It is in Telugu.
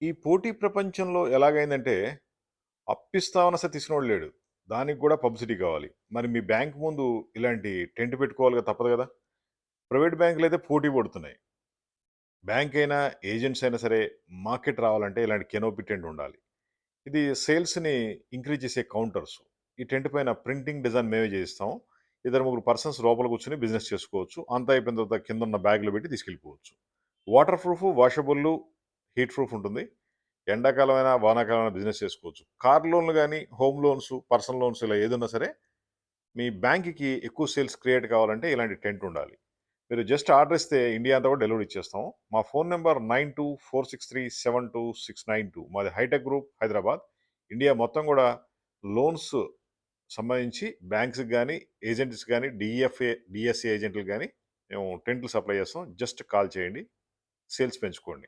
ఈ పోటీ ప్రపంచంలో ఎలాగైందంటే, అప్పిస్తామని అసలు తీసినోడు లేడు. దానికి గూడా పబ్లిసిటీ కావాలి. మరి మీ బ్యాంక్ ముందు ఇలాంటి టెంట్ పెట్టుకోవాలిగా తప్పదు గదా! ప్రైవేట్ బ్యాంకులయితే పోటీ పడుతున్నాయి. బ్యాంక్ అయినా, ఏజెంట్స్ అయినా సరే మార్కెట్ రావాలంటే ఇలాంటి కెనోపి టెంట్ ఉండాలి. ఇది సేల్స్‌ని ఇంక్రీజ్ చేసే కౌంటర్స్. ఈ టెంట్ పైన ప్రింటింగ్ డిజైన్ మేమే చేయిస్తాం. ఇద్దరు, ముగ్గురు పర్సన్స్ లోపల కూర్చొని బిజినెస్ చేసుకోవచ్చు. అంతా అయిపోయిన తర్వాత కిందున్న బ్యాగ్‌లో పెట్టి తీసుకెళ్ళిపోవచ్చు. వాటర్ ప్రూఫ్, వాషబుల్లు, హీట్ ప్రూఫ్ ఉంటుంది. ఎండాకాలమైనా, వానాకాలమైనా బిజినెస్ చేసుకోవచ్చు. కార్ లోన్‌లు గాని, హోమ్ లోన్స్, పర్సనల్ లోన్స్ ఇలా ఏదున్నా సరే, మీ బ్యాంక్‌కి ఎక్కువ సేల్స్ క్రియేట్ కావాలంటే ఇలాంటి టెంట్ ఉండాలి. మీరు జస్ట్ ఆర్డర్ ఇస్తే ఇండియా అంతా కూడా డెలివరీ ఇచ్చేస్తాం. మా ఫోన్ నంబర్ 9246372692. మాది హైటెక్ గ్రూప్ హైదరాబాద్. ఇండియా మొత్తం కూడా లోన్స్ సంబంధించి బ్యాంక్స్‌కి గాని, ఏజెంట్స్ గాని, డిఎస్ఏ ఏజెంట్‌లకు గాని మేము టెంట్లు సప్లై చేస్తాం. జస్ట్ కాల్ చేయండి. సేల్స్ పెంచుకోండి.